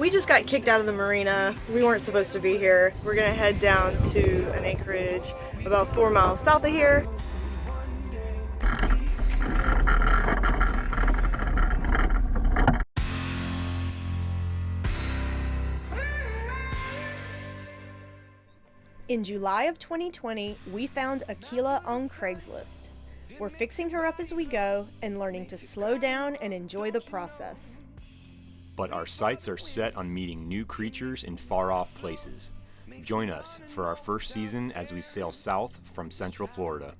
We just got kicked out of the marina. We weren't supposed to be here. We're gonna head down to an anchorage about 4 miles south of here. In July of 2020, we found Aquila on Craigslist. We're fixing her up as we go and learning to slow down and enjoy the process. But our sights are set on meeting new creatures in far-off places. Join us for our first season as we sail south from Central Florida.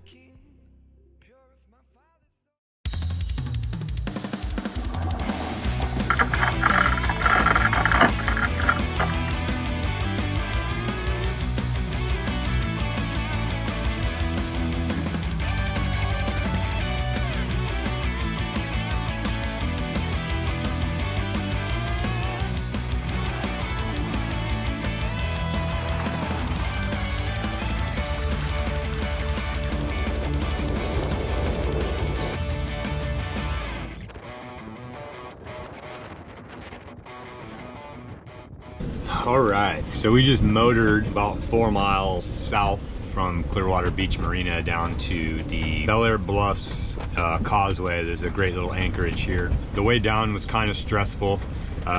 All right, so we just motored about 4 miles south from Clearwater Beach Marina down to the Belleair Bluffs Causeway. There's a great little anchorage here. The way down was kind of stressful.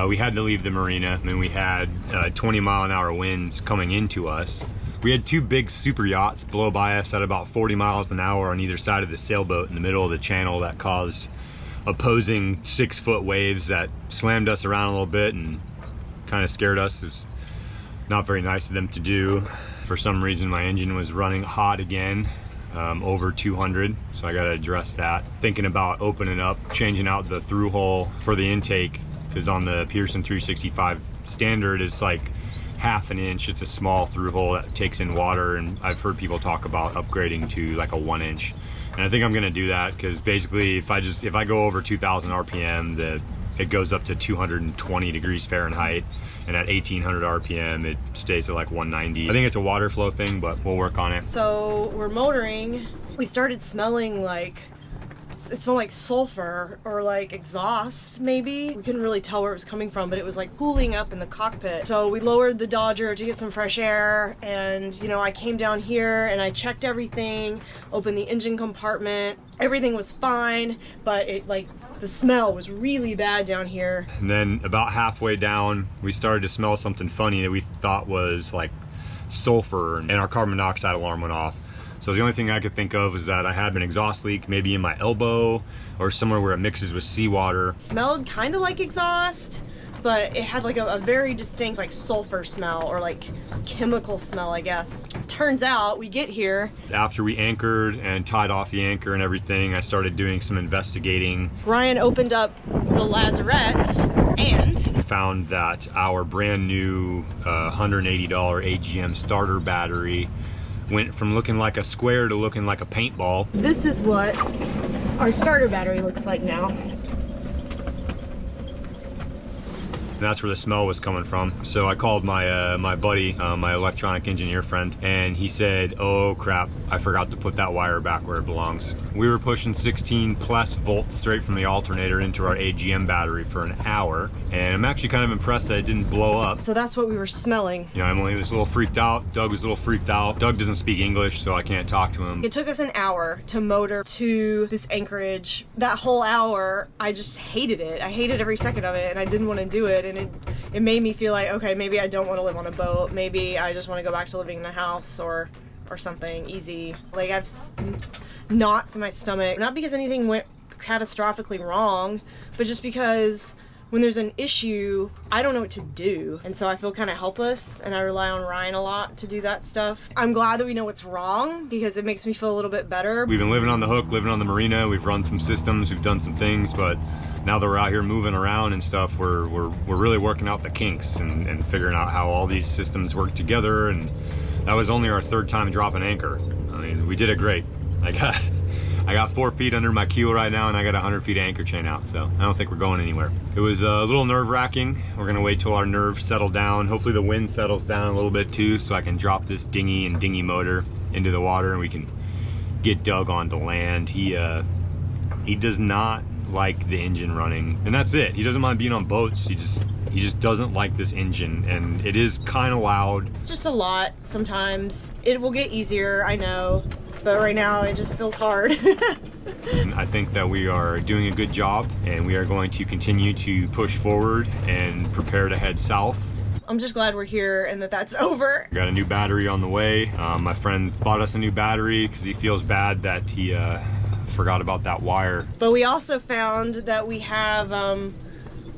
We had to leave the marina, and we had 20-mile-an-hour winds coming into us. We had 2 big super yachts blow by us at about 40 miles an hour on either side of the sailboat in the middle of the channel. That caused opposing 6-foot waves that slammed us around a little bit and kind of scared us. It was not very nice of them to do. For some reason my engine was running hot again, over 200, so I got to address that. Thinking about opening up, changing out the through hole for the intake, because on the Pearson 365 standard it's like 1/2 inch. It's a small through hole that takes in water, and I've heard people talk about upgrading to like a 1 inch, and I think I'm gonna do that, because basically if I go over 2,000 RPM, it goes up to 220 degrees Fahrenheit, and at 1800 RPM it stays at like 190. I think it's a water flow thing, but we'll work on it. So we're motoring. We started smelling like, it smelled like sulfur or like exhaust maybe. We couldn't really tell where it was coming from, but it was like pooling up in the cockpit. So we lowered the Dodger to get some fresh air, and you know, I came down here and I checked everything, opened the engine compartment. Everything was fine, but it like, the smell was really bad down here. And then about halfway down, we started to smell something funny that we thought was like sulfur, and our carbon monoxide alarm went off. So the only thing I could think of is that I had an exhaust leak, maybe in my elbow or somewhere where it mixes with seawater. It smelled kind of like exhaust, but it had like a very distinct like sulfur smell, or like chemical smell, I guess. Turns out we get here. After we anchored and tied off the anchor and everything, I started doing some investigating. Ryan opened up the lazarettes and found that our brand new $180 AGM starter battery went from looking like a square to looking like a paintball. This is what our starter battery looks like now. And that's where the smell was coming from. So I called my my buddy, my electronic engineer friend, and he said, oh crap, I forgot to put that wire back where it belongs. We were pushing 16+ volts straight from the alternator into our AGM battery for an hour, and I'm actually kind of impressed that it didn't blow up. So that's what we were smelling. You know, Emily was a little freaked out, Doug was a little freaked out. Doug doesn't speak English, so I can't talk to him. It took us an hour to motor to this anchorage. That whole hour, I just hated it. I hated every second of it, and I didn't want to do it. And it made me feel like, okay, maybe I don't want to live on a boat. Maybe I just want to go back to living in a house or something easy. Like, I have knots in my stomach. Not because anything went catastrophically wrong, but just because when there's an issue, I don't know what to do. And so I feel kind of helpless, and I rely on Ryan a lot to do that stuff. I'm glad that we know what's wrong, because it makes me feel a little bit better. We've been living on the hook, living on the marina. We've run some systems, we've done some things, but now that we're out here moving around and stuff, we're really working out the kinks and figuring out how all these systems work together. And that was only our 3rd time dropping anchor. I mean, we did it great. I got 4 feet under my keel right now, and I got 100 feet of anchor chain out, so I don't think we're going anywhere. It was a little nerve-wracking. We're gonna wait till our nerves settle down. Hopefully the wind settles down a little bit too, so I can drop this dinghy and dinghy motor into the water, and we can get Doug onto land. He does not like the engine running, and that's it. He doesn't mind being on boats. He just doesn't like this engine, and it is kind of loud. It's just a lot sometimes. It will get easier, I know, but right now it just feels hard. And I think that we are doing a good job, and we are going to continue to push forward and prepare to head south. I'm just glad we're here and that that's over. Got a new battery on the way. My friend bought us a new battery because he feels bad that he forgot about that wire. But we also found that we have a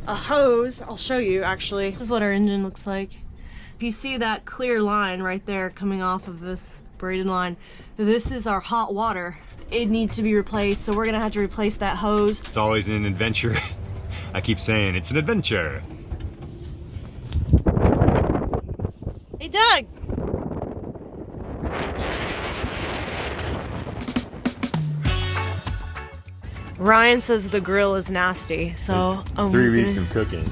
hose. I'll show you actually. This is what our engine looks like. If you see that clear line right there coming off of this braided line, this is our hot water. It needs to be replaced, so we're gonna have to replace that hose. It's always an adventure. I keep saying it's an adventure. Hey Doug! Ryan says the grill is nasty, so 3 weeks of cooking.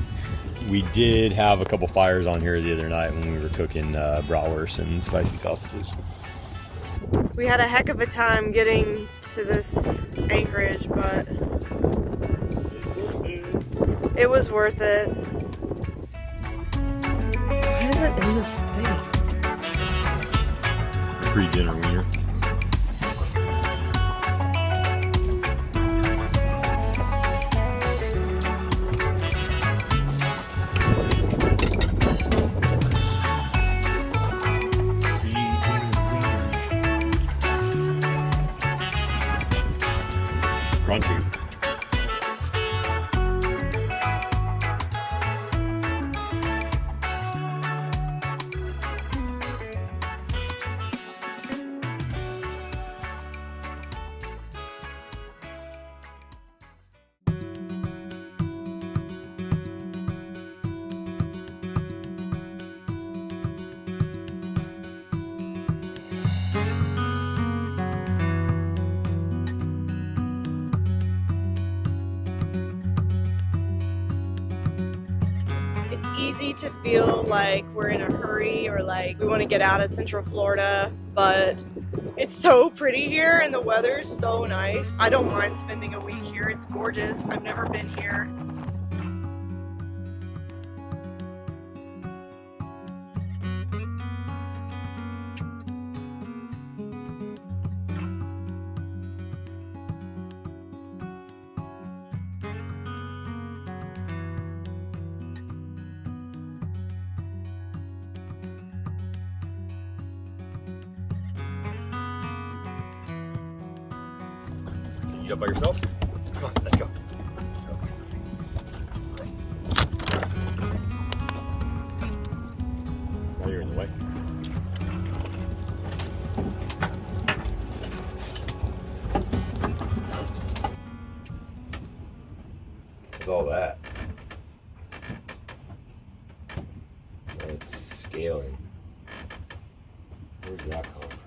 We did have a couple fires on here the other night when we were cooking bratwurst and spicy sausages. We had a heck of a time getting to this anchorage, but it was worth it. Why is it in this thing? Pre-dinner wiener. Crunchy. Easy to feel like we're in a hurry or like we want to get out of Central Florida, but it's so pretty here and the weather's so nice. I don't mind spending a week here. It's gorgeous. I've never been here. You up by yourself? Come on, let's go. Now you're in the way. What's all that? It's scaling. Where's that coming from?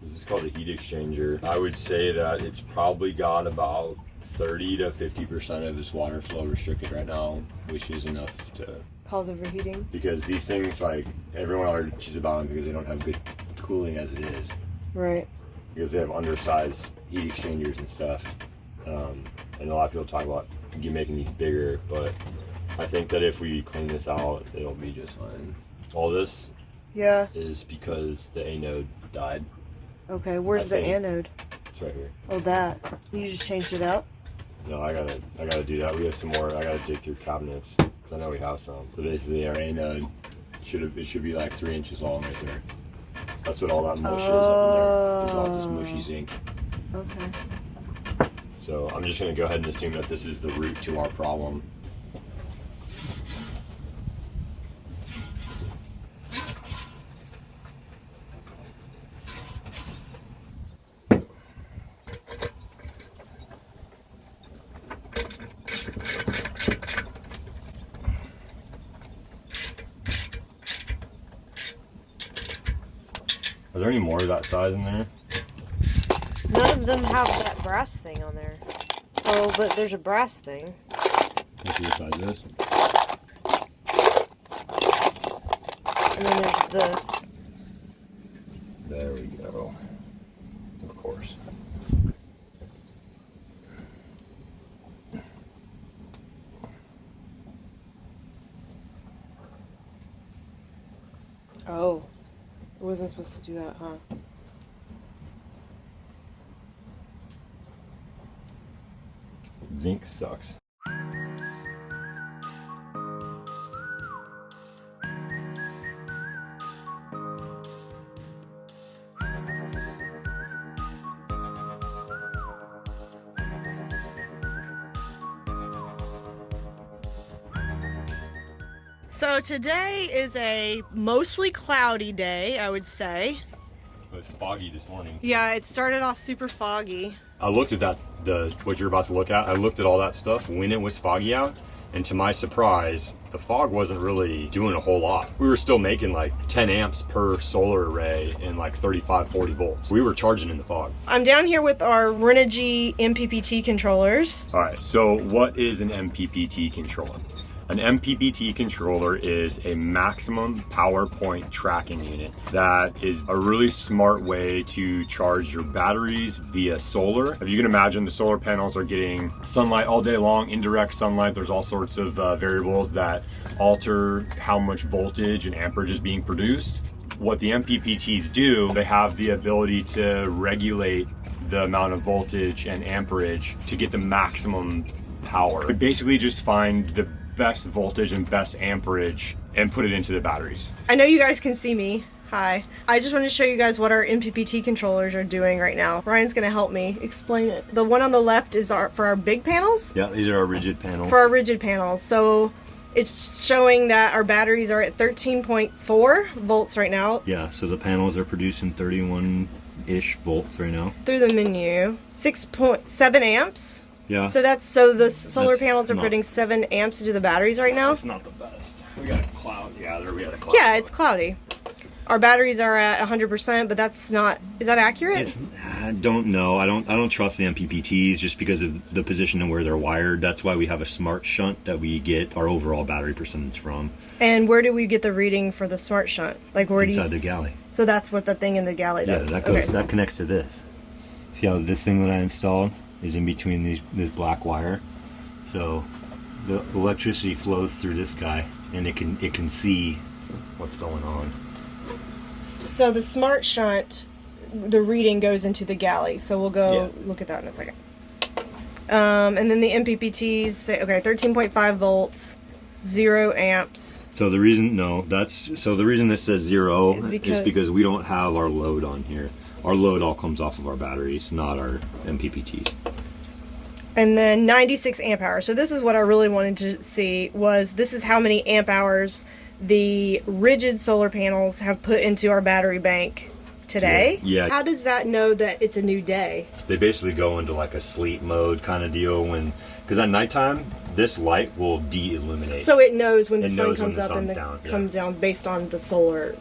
This is called a heat exchanger. I would say that it's probably got about 30 to 50% of its water flow restricted right now, which is enough to Cause overheating. Because these things, like, everyone arches about them because they don't have good cooling as it is. Right. Because they have undersized heat exchangers and stuff. And a lot of people talk about you making these bigger, but I think that if we clean this out, it'll be just fine. All this is because the anode died. Okay, where's the anode? It's right here. Oh, that. You just changed it out? No, I gotta do that. We have some more. I gotta dig through cabinets because I know we have some. So basically, our anode should be like 3 inches long right there. That's what all that mush is up in there. It's all just mushy zinc. Okay. So I'm just gonna go ahead and assume that this is the root to our problem. Are there any more of that size in there? None of them have that brass thing on there. Oh, but there's a brass thing. Let's see what size it is. And then there's this. There we go. Of course. Oh, it wasn't supposed to do that, huh? Zinc sucks. So today is a mostly cloudy day, I would say. It was foggy this morning. Yeah, it started off super foggy. I looked at that, what you're about to look at, I looked at all that stuff when it was foggy out, and to my surprise, the fog wasn't really doing a whole lot. We were still making like 10 amps per solar array and like 35, 40 volts. We were charging in the fog. I'm down here with our Renogy MPPT controllers. All right, so what is an MPPT controller? An MPPT controller is a maximum power point tracking unit that is a really smart way to charge your batteries via solar. If you can imagine, the solar panels are getting sunlight all day long, indirect sunlight. There's all sorts of variables that alter how much voltage and amperage is being produced. What the MPPTs do, they have the ability to regulate the amount of voltage and amperage to get the maximum power. They basically just find the best voltage and best amperage and put it into the batteries. I know you guys can see me. Hi. I just want to show you guys what our MPPT controllers are doing right now. Ryan's going to help me explain it. The one on the left is for our big panels. Yeah, these are our rigid panels. For our rigid panels. So it's showing that our batteries are at 13.4 volts right now. Yeah, so the panels are producing 31-ish volts right now. Through the menu. 6.7 amps. Yeah. So the solar That's panels are not- putting 7 amps into the batteries right now. It's not the best. We got a cloud. Yeah, there we got a cloud. Yeah, it's cloudy. Our batteries are at 100%, but that's not. Is that accurate? I don't know. I don't trust the MPPTs just because of the position and where they're wired. That's why we have a smart shunt that we get our overall battery percentage from. And where do we get the reading for the smart shunt? Like where Inside do you the galley. So that's what the thing in the galley does. Yeah, that connects to this. See how this thing that I installed is in between this black wire? So the electricity flows through this guy, and it can see what's going on. So the smart shunt, the reading goes into the galley. So we'll go look at that in a second. And then the MPPTs say, okay, 13.5 volts, 0 amps. So the reason the reason this says 0 is because we don't have our load on here. Our load all comes off of our batteries, not our MPPTs. And then 96 amp hours. So this is what I really wanted to see, this is how many amp hours the rigid solar panels have put into our battery bank today. Yeah. How does that know that it's a new day? They basically go into like a sleep mode kind of deal because at nighttime, this light will de-illuminate. So it knows when the sun knows when comes the up and sun's down, comes down based on the solar,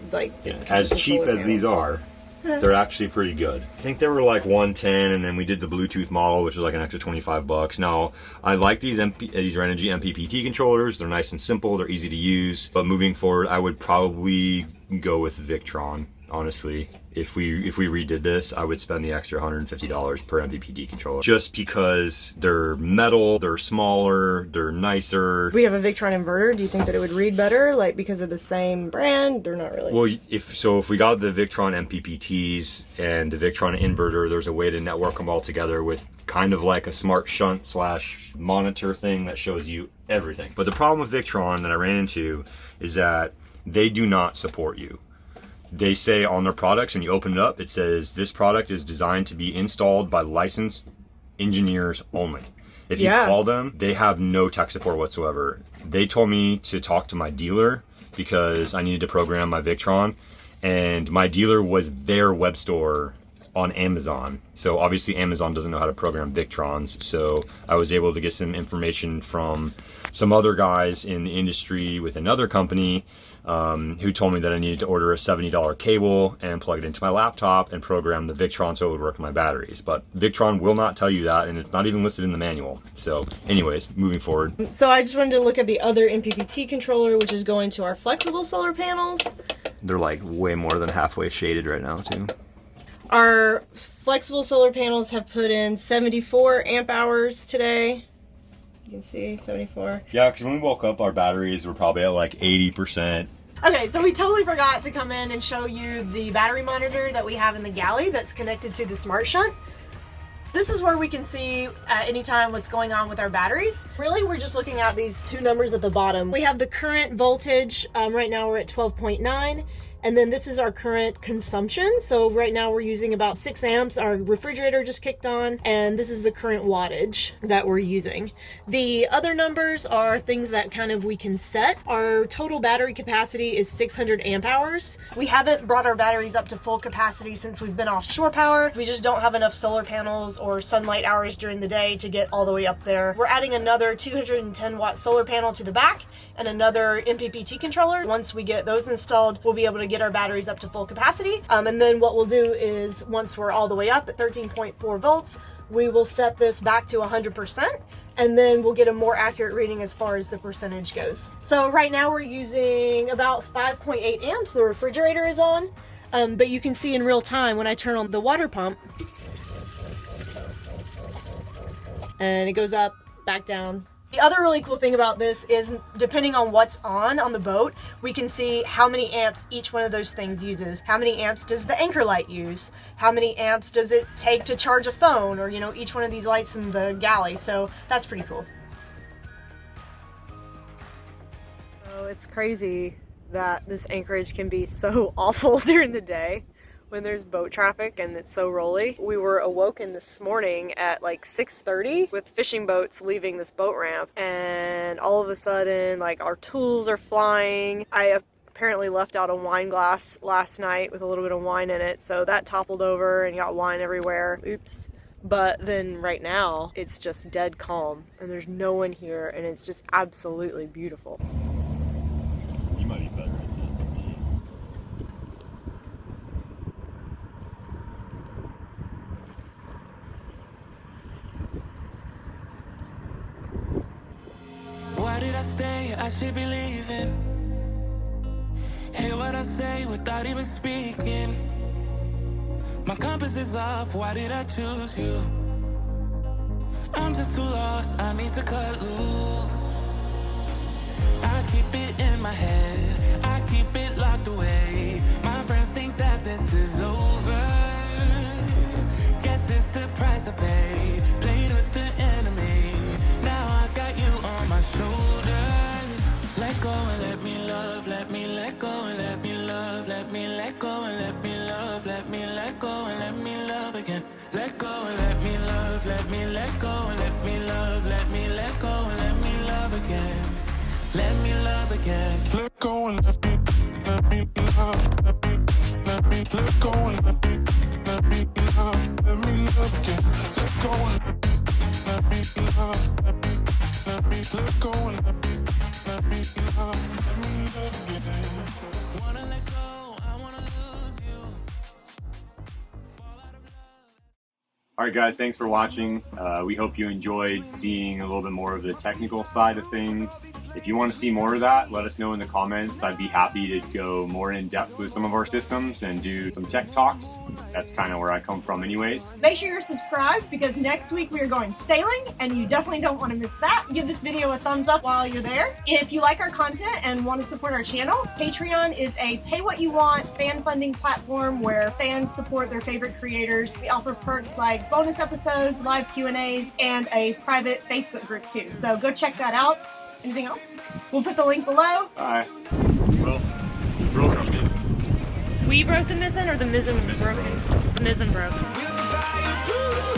As cheap as these are, they're actually pretty good. I think they were like 110, and then we did the Bluetooth model, which was like an extra 25 bucks. Now, I like these Renogy MPPT controllers. They're nice and simple. They're easy to use. But moving forward, I would probably go with Victron. Honestly, if we redid this, I would spend the extra $150 per MPPT controller just because they're metal, they're smaller, they're nicer. We have a Victron inverter. Do you think that it would read better, like because of the same brand, or not really? Well, if we got the Victron MPPTs and the Victron inverter, there's a way to network them all together with kind of like a smart shunt / monitor thing that shows you everything. But the problem with Victron that I ran into is that they do not support you. They say on their products, when you open it up, it says this product is designed to be installed by licensed engineers only. If you call them, they have no tech support whatsoever. They told me to talk to my dealer because I needed to program my Victron, and my dealer was their web store on Amazon. So obviously Amazon doesn't know how to program Victrons, so I was able to get some information from some other guys in the industry with another company who told me that I needed to order a $70 cable and plug it into my laptop and program the Victron so it would work with my batteries. But Victron will not tell you that, and it's not even listed in the manual. So anyways, moving forward. So I just wanted to look at the other MPPT controller, which is going to our flexible solar panels. They're like way more than halfway shaded right now too. Our flexible solar panels have put in 74 amp hours today. You can see 74. Yeah, because when we woke up, our batteries were probably at like 80%, Okay, so we totally forgot to come in and show you the battery monitor that we have in the galley that's connected to the smart shunt. This is where we can see at any time what's going on with our batteries. Really, we're just looking at these two numbers at the bottom. We have the current voltage. Right now we're at 12.9. And then this is our current consumption. So right now we're using about 6 amps. Our refrigerator just kicked on, and this is the current wattage that we're using. The other numbers are things that kind of we can set. Our total battery capacity is 600 amp hours. We haven't brought our batteries up to full capacity since we've been off shore power. We just don't have enough solar panels or sunlight hours during the day to get all the way up there. We're adding another 210 watt solar panel to the back and another MPPT controller. Once we get those installed, we'll be able to get our batteries up to full capacity. And then what we'll do is once we're all the way up at 13.4 volts, we will set this back to 100%, and then we'll get a more accurate reading as far as the percentage goes. So right now we're using about 5.8 amps. The refrigerator is on, but you can see in real time when I turn on the water pump, and it goes up, back down. The other really cool thing about this is depending on what's on the boat, we can see how many amps each one of those things uses. How many amps does the anchor light use? How many amps does it take to charge a phone, or, you know, each one of these lights in the galley. So that's pretty cool. So it's crazy that this anchorage can be so awful during the day when there's boat traffic and it's so rolly. We were awoken this morning at like 6:30 with fishing boats leaving this boat ramp, and all of a sudden, like, our tools are flying. I apparently left out a wine glass last night with a little bit of wine in it, so that toppled over and got wine everywhere. Oops. But then right now it's just dead calm and there's no one here, and it's just absolutely beautiful. You might be better at this than me. Why did I stay? I should be leaving. Hear what I say without even speaking. My compass is off, why did I choose you? I'm just too lost, I need to cut loose. I keep it in my head, I keep it locked away. My friends think that this is over. Guess it's the price I paid. Played with the enemy, now I got you on my shoulders. Let go and let me love, let me let go and let me love. Let me let go and let me love, let me let go and let me love again. Let go and let me love, let me let go and let me love. Let me let go and let me love again. Let me love again. Let go and let me love, let me let go and let me love again. Let go and let me love, let me let go and let me love again. Wanna let go, I wanna lose you. Fall out of love. All right, guys, thanks for watching. We hope you enjoyed seeing a little bit more of the technical side of things. If you want to see more of that, let us know in the comments. I'd be happy to go more in depth with some of our systems and do some tech talks. That's kind of where I come from anyways. Make sure you're subscribed because next week we are going sailing and you definitely don't want to miss that. Give this video a thumbs up while you're there. If you like our content and want to support our channel, Patreon is a pay what you want fan funding platform where fans support their favorite creators. We offer perks like bonus episodes, live Q&As, and a private Facebook group too. So go check that out. Anything else? We'll put the link below. Bye. Well, broke our mizzen. We broke the mizzen or the mizzen broke? The mizzen broke. We'll be flying.